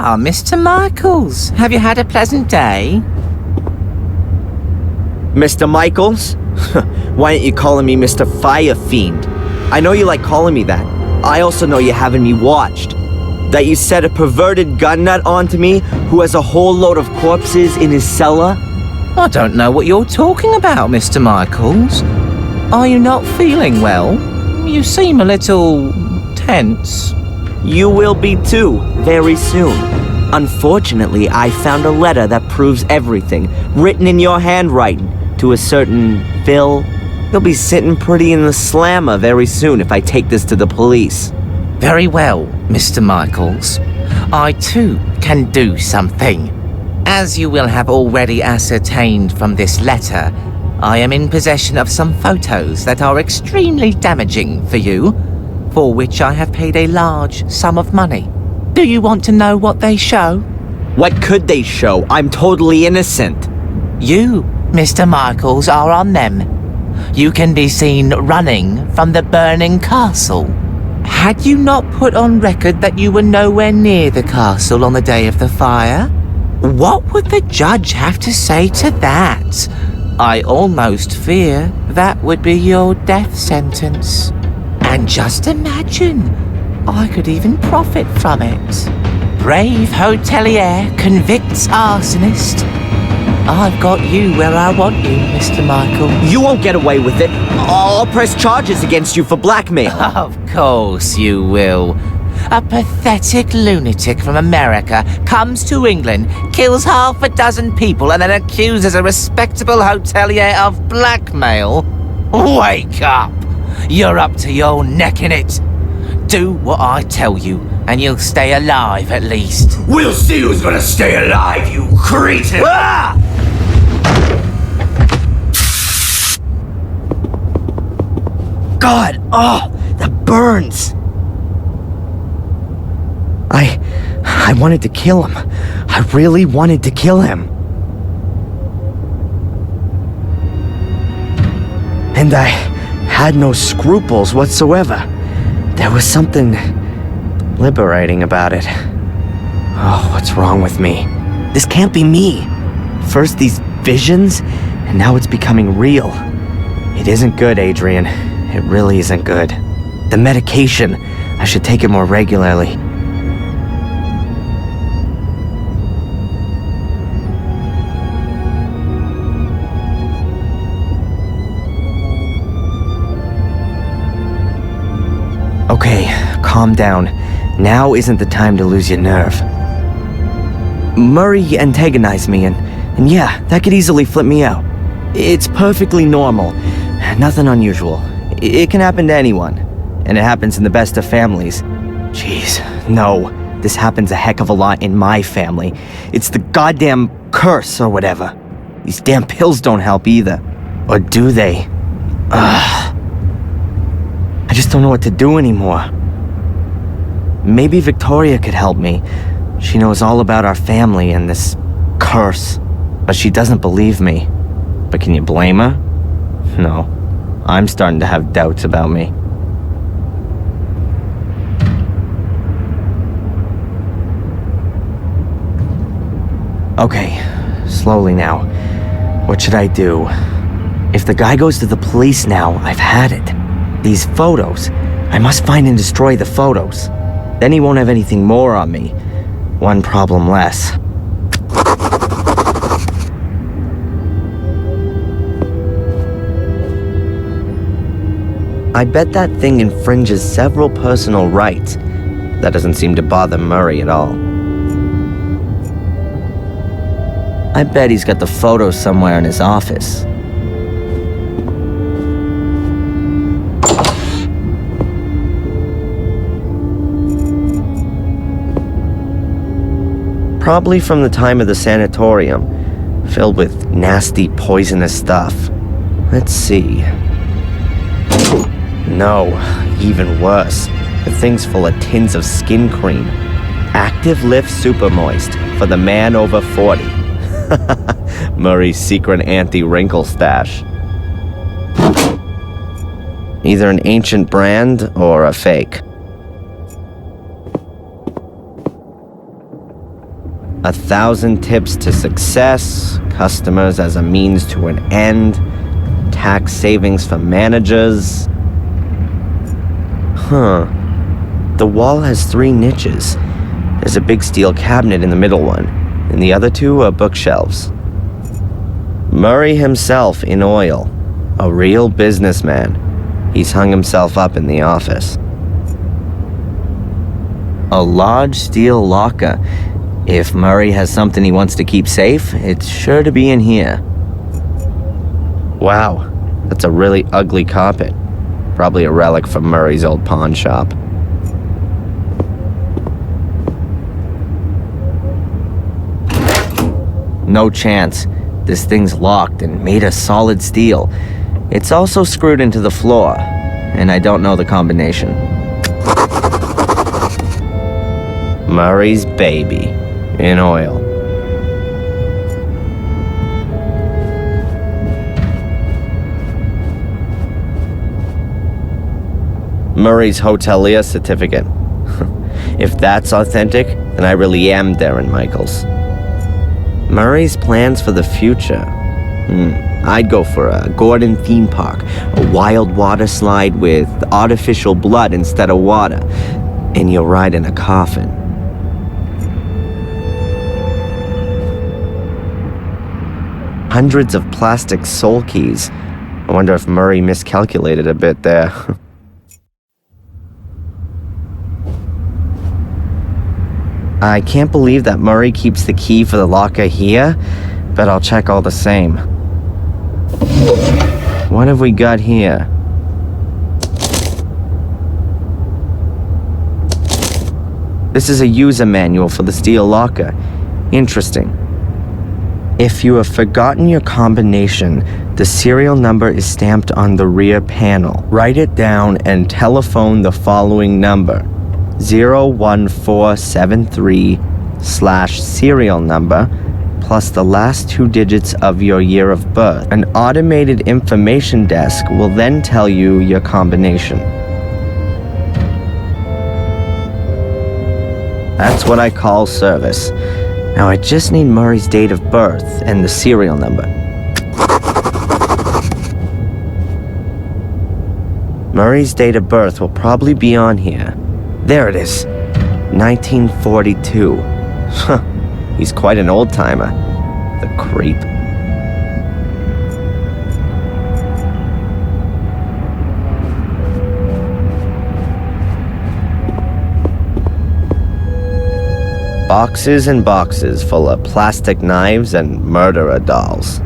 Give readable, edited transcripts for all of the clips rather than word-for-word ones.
Ah, Mr. Michaels, have you had a pleasant day? Mr. Michaels? Why aren't you calling me Mr. Fire Fiend? I know you like calling me that. I also know you're having me watched. That you set a perverted gun nut onto me who has a whole load of corpses in his cellar? I don't know what you're talking about, Mr. Michaels. Are you not feeling well? You seem a little tense. You will be too, very soon. Unfortunately, I found a letter that proves everything, written in your handwriting, to a certain Phil. He'll be sitting pretty in the slammer very soon if I take this to the police. Very well, Mr. Michaels. I too can do something. As you will have already ascertained from this letter, I am in possession of some photos that are extremely damaging for you, for which I have paid a large sum of money. Do you want to know what they show? What could they show? I'm totally innocent. You, Mr. Michaels, are on them. You can be seen running from the burning castle. Had you not put on record that you were nowhere near the castle on the day of the fire? What would the judge have to say to that? I almost fear that would be your death sentence. And just imagine, I could even profit from it. Brave hotelier convicts arsonist. I've got you where I want you, Mr. Michael. You won't get away with it. I'll press charges against you for blackmail. Of course you will. A pathetic lunatic from America comes to England, kills half a dozen people, and then accuses a respectable hotelier of blackmail? Wake up! You're up to your neck in it. Do what I tell you, and you'll stay alive at least. We'll see who's gonna stay alive, you cretin! Ah! God, oh, that burns. I wanted to kill him. I really wanted to kill him. And I had no scruples whatsoever. There was something liberating about it. Oh, what's wrong with me? This can't be me. First these visions, and now it's becoming real. It isn't good, Adrian. It really isn't good. The medication, I should take it more regularly. Okay, calm down. Now isn't the time to lose your nerve. Murray antagonized me, and yeah, that could easily flip me out. It's perfectly normal. Nothing unusual. It can happen to anyone. And it happens in the best of families. Jeez, no. This happens a heck of a lot in my family. It's the goddamn curse or whatever. These damn pills don't help either. Or do they? Ugh. I just don't know what to do anymore. Maybe Victoria could help me. She knows all about our family and this curse. But she doesn't believe me. But can you blame her? No. I'm starting to have doubts about me. Okay, slowly now. What should I do? If the guy goes to the police now, I've had it. These photos. I must find and destroy the photos. Then he won't have anything more on me. One problem less. I bet that thing infringes several personal rights. That doesn't seem to bother Murray at all. I bet he's got the photos somewhere in his office. Probably from the time of the sanatorium, filled with nasty, poisonous stuff. Let's see. No, even worse. The thing's full of tins of skin cream. Active Lift Super Moist for the man over 40. Murray's secret anti-wrinkle stash. Either an ancient brand or a fake. 1,000 tips to success, customers as a means to an end, tax savings for managers. The wall has 3 niches. There's a big steel cabinet in the middle one, and the other 2 are bookshelves. Murray himself in oil, a real businessman. He's hung himself up in the office. A large steel locker. If Murray has something he wants to keep safe, it's sure to be in here. Wow, that's a really ugly carpet. Probably a relic from Murray's old pawn shop. No chance. This thing's locked and made of solid steel. It's also screwed into the floor, and I don't know the combination. Murray's baby, in oil. Murray's hotelier certificate. If that's authentic, then I really am Darren Michaels. Murray's plans for the future. I'd go for a Gordon theme park, a wild water slide with artificial blood instead of water, and you'll ride in a coffin. Hundreds of plastic soul keys. I wonder if Murray miscalculated a bit there. I can't believe that Murray keeps the key for the locker here, but I'll check all the same. What have we got here? This is a user manual for the steel locker. Interesting. If you have forgotten your combination, the serial number is stamped on the rear panel. Write it down and telephone the following number. 01473/serial number plus the last 2 digits of your year of birth. An automated information desk will then tell you your combination. That's what I call service. Now I just need Murray's date of birth and the serial number. Murray's date of birth will probably be on here. There it is. 1942. He's quite an old-timer. The creep. Boxes and boxes full of plastic knives and murderer dolls.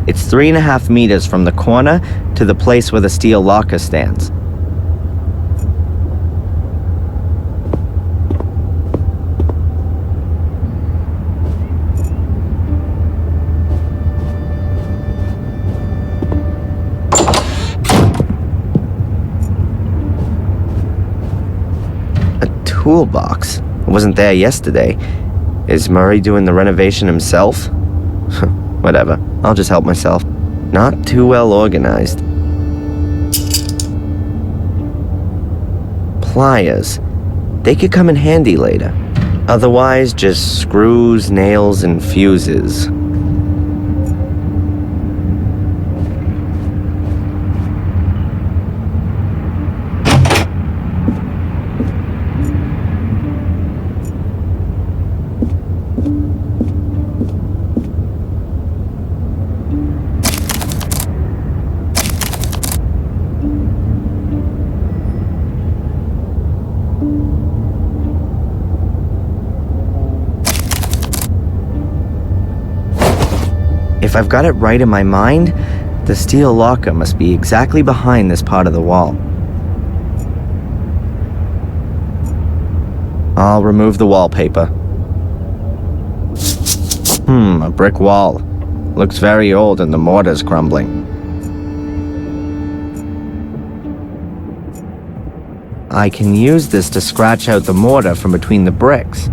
It's 3.5 meters from the corner to the place where the steel locker stands. A toolbox. It wasn't there yesterday. Is Murray doing the renovation himself? Whatever, I'll just help myself. Not too well organized. Pliers. They could come in handy later. Otherwise, just screws, nails, and fuses. If I've got it right in my mind, the steel locker must be exactly behind this part of the wall. I'll remove the wallpaper. A brick wall. Looks very old and the mortar's crumbling. I can use this to scratch out the mortar from between the bricks.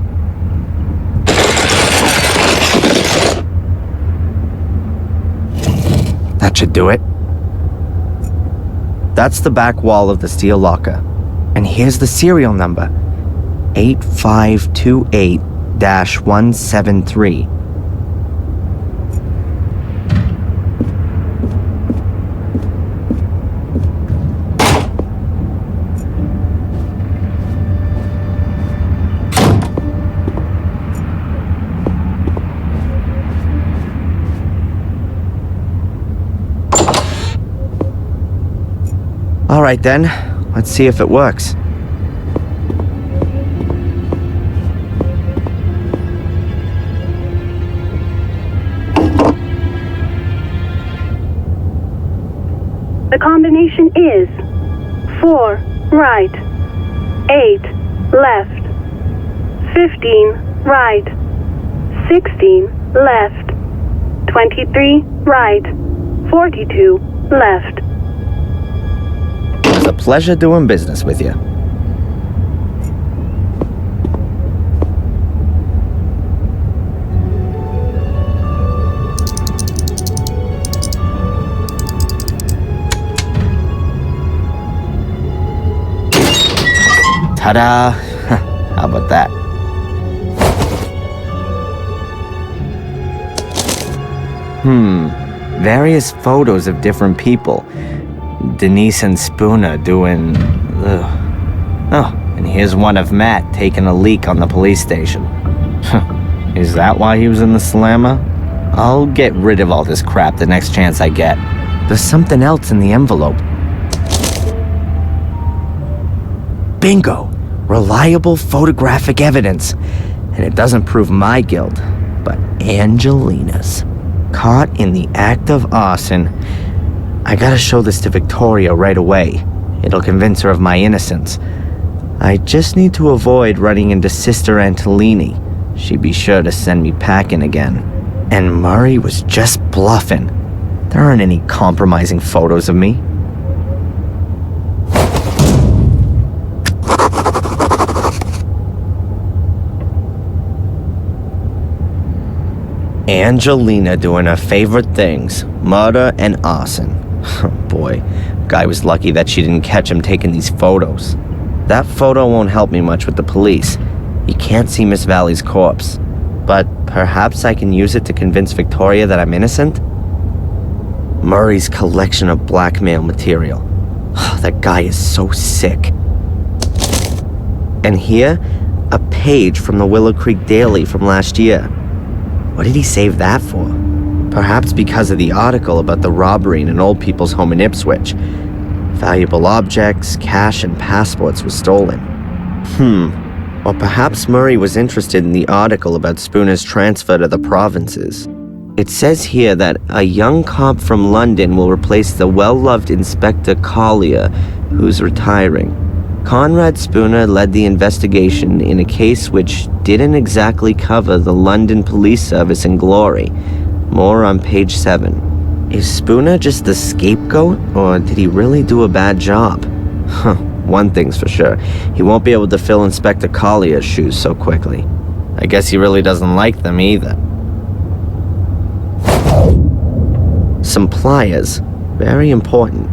That should do it. That's the back wall of the steel locker. And here's the serial number. 8528-173. All right then, let's see if it works. The combination is 4 right, 8 left, 15 right, 16 left, 23 right, 42 left. It was a pleasure doing business with you. Ta-da! How about that? Various photos of different people. Denise and Spooner doing... Oh, and here's one of Matt taking a leak on the police station. Is that why he was in the slammer? I'll get rid of all this crap the next chance I get. There's something else in the envelope. Bingo! Reliable photographic evidence. And it doesn't prove my guilt, but Angelina's. Caught in the act of arson. I gotta show this to Victoria right away. It'll convince her of my innocence. I just need to avoid running into Sister Antolini. She'd be sure to send me packing again. And Murray was just bluffing. There aren't any compromising photos of me. Angelina doing her favorite things, murder and arson. Boy, guy was lucky that she didn't catch him taking these photos. That photo won't help me much with the police. You can't see Miss Valley's corpse. But perhaps I can use it to convince Victoria that I'm innocent? Murray's collection of blackmail material. That guy is so sick. And here, a page from the Willow Creek Daily from last year. What did he save that for? Perhaps because of the article about the robbery in an old people's home in Ipswich. Valuable objects, cash, and passports were stolen. Or perhaps Murray was interested in the article about Spooner's transfer to the provinces. It says here that a young cop from London will replace the well-loved Inspector Collier, who's retiring. Conrad Spooner led the investigation in a case which didn't exactly cover the London Police Service in glory. More on page 7. Is Spooner just the scapegoat, or did he really do a bad job? One thing's for sure, he won't be able to fill Inspector Collier's shoes so quickly. I guess he really doesn't like them either. Some pliers. Very important.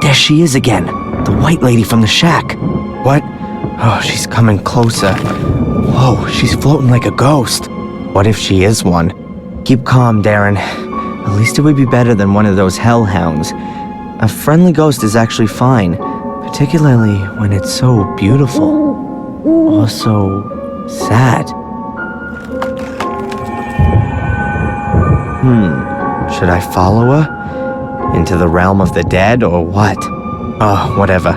There she is again. The white lady from the shack. What? Oh, she's coming closer. Whoa, she's floating like a ghost. What if she is one? Keep calm, Darren. At least it would be better than one of those hellhounds. A friendly ghost is actually fine, particularly when it's so beautiful. Also, sad. Should I follow her? Into the realm of the dead, or what? Oh, whatever.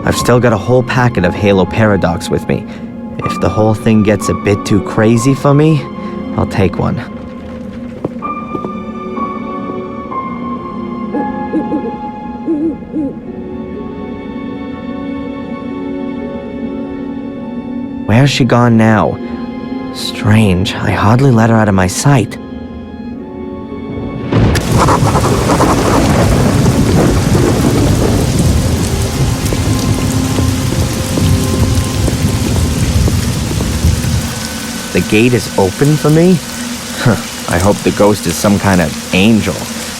I've still got a whole packet of Halo Paradox with me. If the whole thing gets a bit too crazy for me, I'll take one. Where's she gone now? Strange, I hardly let her out of my sight. The gate is open for me? I hope the ghost is some kind of angel.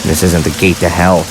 This isn't the gate to hell.